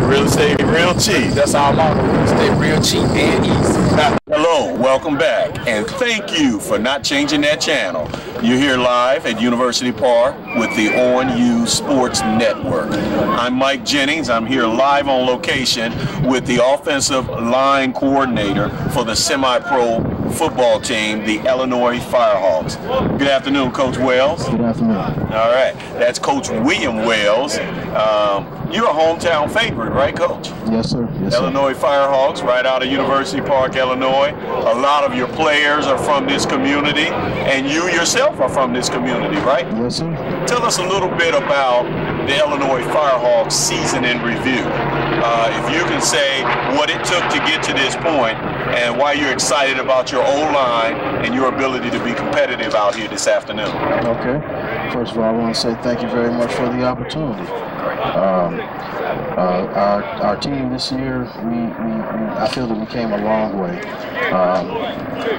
Real estate real cheap. That's our motto. Real estate real cheap and easy. Hello, welcome back, and thank you for not changing that channel. You're here live at University Park with the ONU Sports Network. I'm Mike Jennings. I'm here live on location with the offensive line coordinator for the semi-pro football team, the Illinois Firehawks. Good afternoon, Coach Wells. Good afternoon. All right, that's Coach William Wells. You're a hometown favorite, right, Coach? Yes, sir. Yes, Illinois Firehawks, right out of University Park, Illinois. A lot of your players are from this community, and you yourself are from this community, right? Yes, sir. Tell us a little bit about the Illinois Firehawks season in review. If you can say what it took to get to this point and why you're excited about your O-line and your ability to be competitive out here this afternoon. Okay. First of all, I want to say thank you very much for the opportunity. Our team this year, I feel that we came a long way.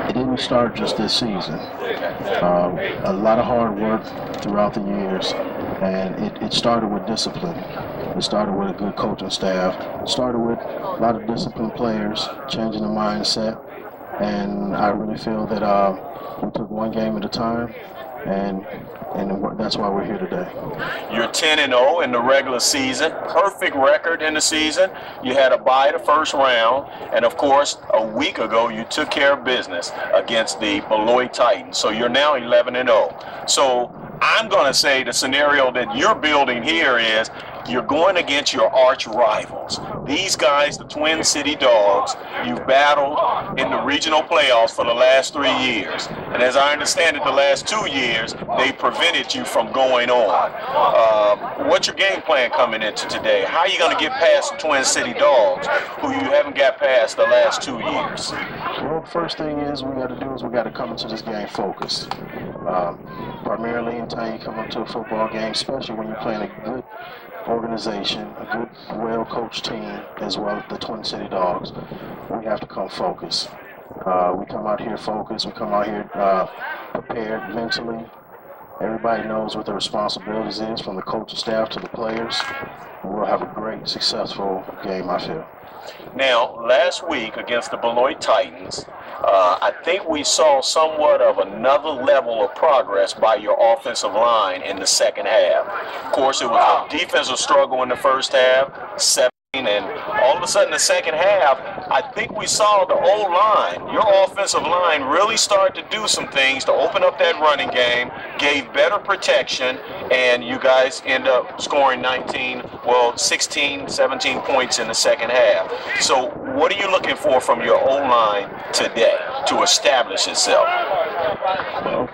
It didn't start just this season. A lot of hard work throughout the years, and it started with discipline. It started with a good coaching staff. It started with a lot of disciplined players, changing the mindset, and I really feel that we took one game at a time, and that's why we're here today. You're 10-0 in the regular season, perfect record in the season. You had a bye the first round, and of course, a week ago you took care of business against the Beloit Titans. So you're now 11-0. So I'm going to say the scenario that you're building here is you're going against your arch rivals. These guys, the Twin City Dogs, you've battled in the regional playoffs for the last 3 years. And as I understand it, the last 2 years, they prevented you from going on. What's your game plan coming into today? How are you going to get past the Twin City Dogs, who you haven't got past the last 2 years? Well, the first thing we got to do is we got to come into this game focused. Primarily, anytime you come into a football game, especially when you're playing a good organization, a good, well-coached team, as well as the Twin City Dogs, we have to come focused. We come out here focused. We come out here prepared mentally. Everybody knows what their responsibilities is, from the coaching staff to the players. And we'll have a great, successful game, I feel. Now, last week against the Beloit Titans, I think we saw somewhat of another level of progress by your offensive line in the second half. Of course, it was a defensive struggle in the first half, and all of a sudden the second half, I think we saw the O-line, your offensive line, really start to do some things to open up that running game, gave better protection, and you guys end up scoring 16, 17 points in the second half. So what are you looking for from your O-line today to establish itself? Well,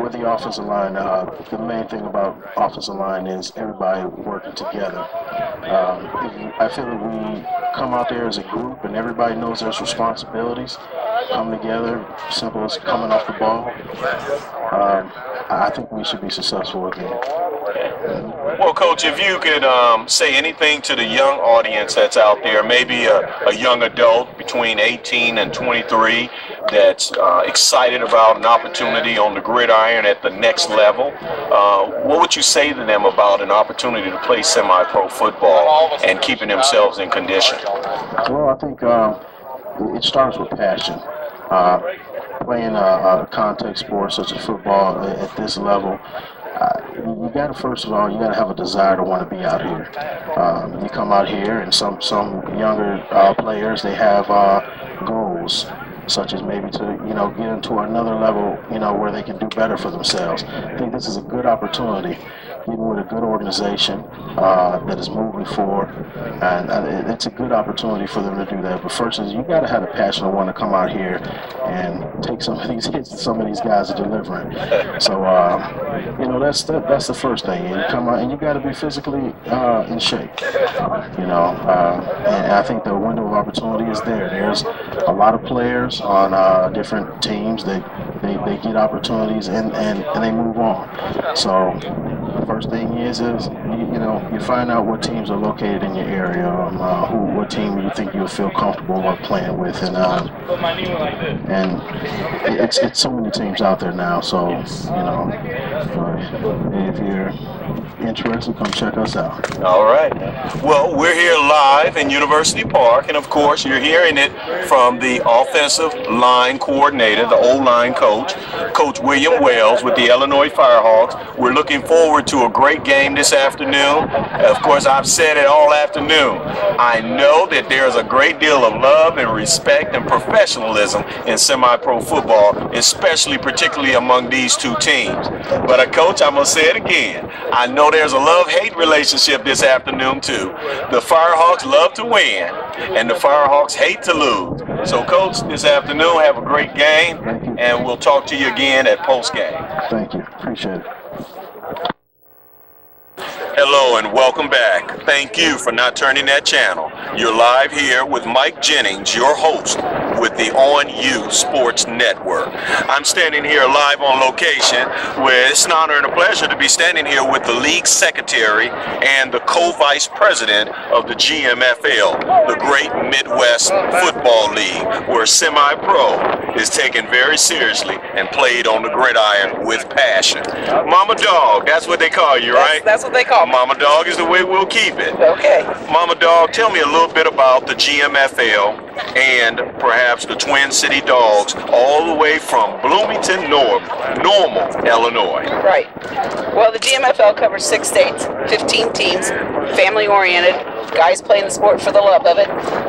with the offensive line, the main thing about offensive line is everybody working together. I feel that we come out there as a group and everybody knows their responsibilities, come together, simple as coming off the ball. I think we should be successful again. Well, Coach, if you could say anything to the young audience that's out there, maybe a young adult between 18 and 23 that's excited about an opportunity on the gridiron at the next level, what would you say to them about an opportunity to play semi-pro football and keeping themselves in condition? Well, I think it starts with passion. Playing a contact sport such as football at this level, you got to, first of all, you got to have a desire to want to be out here. You come out here, and some younger players, they have goals, such as maybe to get into another level, where they can do better for themselves. I think this is a good opportunity, getting with a good organization that is moving forward, and it's a good opportunity for them to do that. But first is you got to have the passion to want to come out here and take some of these hits that some of these guys are delivering. So that's the first thing. And you come out and you got to be physically in shape. And I think the window of opportunity is there. There's a lot of players on different teams that they get opportunities and they move on. So First thing is you find out what teams are located in your area, what team you think you'll feel comfortable playing with, and it's so many teams out there now. So if you're interested, come check us out. All right. Well, we're here live in University Park, and of course, you're hearing it from the offensive line coordinator, the O-line coach, Coach William Wells with the Illinois Firehawks. We're looking forward to a great game this afternoon. Of course, I've said it all afternoon. I know that there's a great deal of love and respect and professionalism in semi-pro football, particularly among these two teams. But, Coach, I'm going to say it again. I know there's a love-hate relationship this afternoon, too. The Firehawks love to win, and the Firehawks hate to lose. So, Coach, this afternoon, have a great game, and we'll talk to you again at post-game. Thank you. Appreciate it. Hello and welcome back. Thank you for not turning that channel. You're live here with Mike Jennings, your host with the On You Sports Network. I'm standing here live on location where it's an honor and a pleasure to be standing here with the league secretary and the co-vice president of the GMFL, the Great Midwest Football League, where semi-pro is taken very seriously and played on the gridiron with passion. Mama Dog, that's what they call you, right? That's what they call me. Mama Dog is the way we'll keep it. Okay. Mama Dog, tell me a little bit about the GMFL and perhaps the Twin City Dogs, all the way from Bloomington, Normal, Illinois. Right. Well, the GMFL covers 6 states, 15 teams, family-oriented, guys playing the sport for the love of it,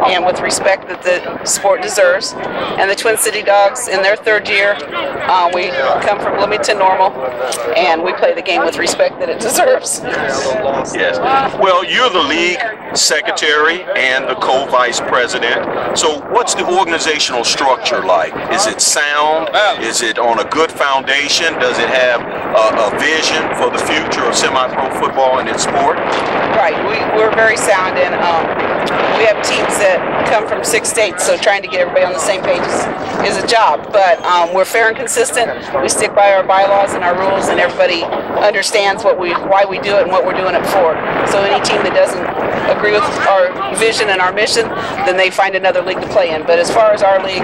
and with respect that the sport deserves. And the Twin City Dogs, in their 3rd year, we come from Bloomington, Normal, and we play the game with respect that it deserves. Yes. Well, you're the league secretary and the co-vice president. So what's the organizational structure like? Is it sound? Is it on a good foundation? Does it have a vision for the future of semi-pro football and its sport? Right. We're very sound, and we have teams that come from 6 states, so trying to get everybody on the same page is a job. But we're fair and consistent. We stick by our bylaws and our rules, and everybody understands why we do it and what we're doing it for. So any team that doesn't agree with our vision and our mission, then they find another league to play in. But as far as our league,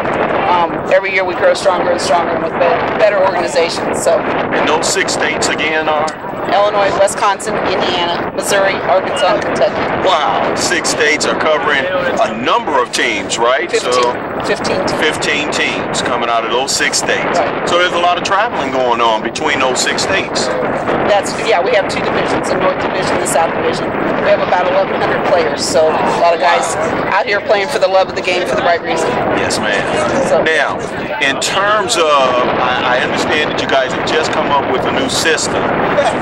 every year we grow stronger and stronger with better organizations. So. And those 6 states again are? Illinois, Wisconsin, Indiana, Missouri, Arkansas, and Kentucky. Wow, 6 states are covering a number of teams, right? 15 teams coming out of those 6 states. Right. So there's a lot of traveling going on between those 6 states. We have 2 divisions, a North Division and a South Division. We have about 1,100 players, so a lot of guys out here playing for the love of the game for the right reason. Yes, ma'am. So. Now, in terms of, I understand that you guys have just come up with a new system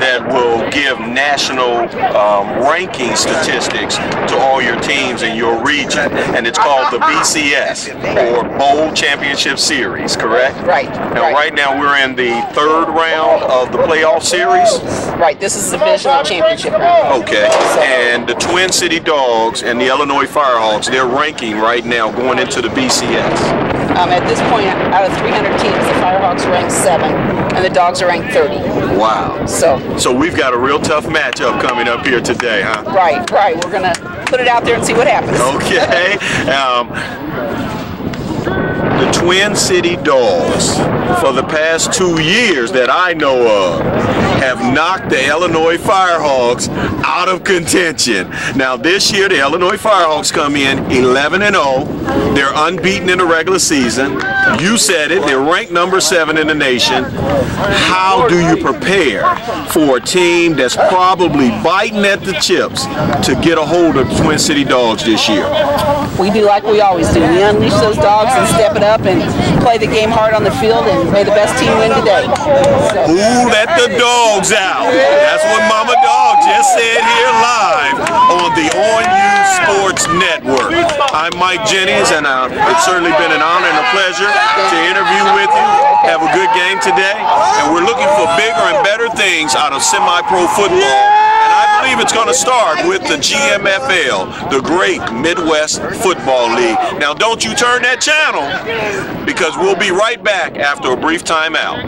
that will give national ranking statistics to all your teams in your region, and it's called the BCS, or Bowl Championship Series, correct? Right. Now, right now we're in the 3rd round of the playoff series? Right, this is the divisional championship round. Okay, and the Twin City Dogs and the Illinois Firehawks, they're ranking right now going into the BCS. At this point, out of 300 teams, the Firehawks are ranked 7, and the Dogs are ranked 30. Wow. So we've got a real tough matchup coming up here today, huh? Right. We're going to put it out there and see what happens. Okay. The Twin City Dogs, for the past 2 years that I know of, have knocked the Illinois Firehawks out of contention. Now this year, the Illinois Firehawks come in 11-0. They're unbeaten in the regular season. You said it, they're ranked number 7 in the nation. How do you prepare for a team that's probably biting at the chips to get a hold of the Twin City Dogs this year? We do like we always do. We unleash those dogs and step it up and play the game hard on the field, and may the best team win today. So. Who let the dogs out? That's what Mama Dog just said here live on the On You Sports Network. I'm Mike Jennings, and it's certainly been an honor and a pleasure to interview with you. Have a good game today, and we're looking for bigger and better things out of semi-pro football. I believe it's going to start with the GMFL, the Great Midwest Football League. Now, don't you turn that channel, because we'll be right back after a brief timeout.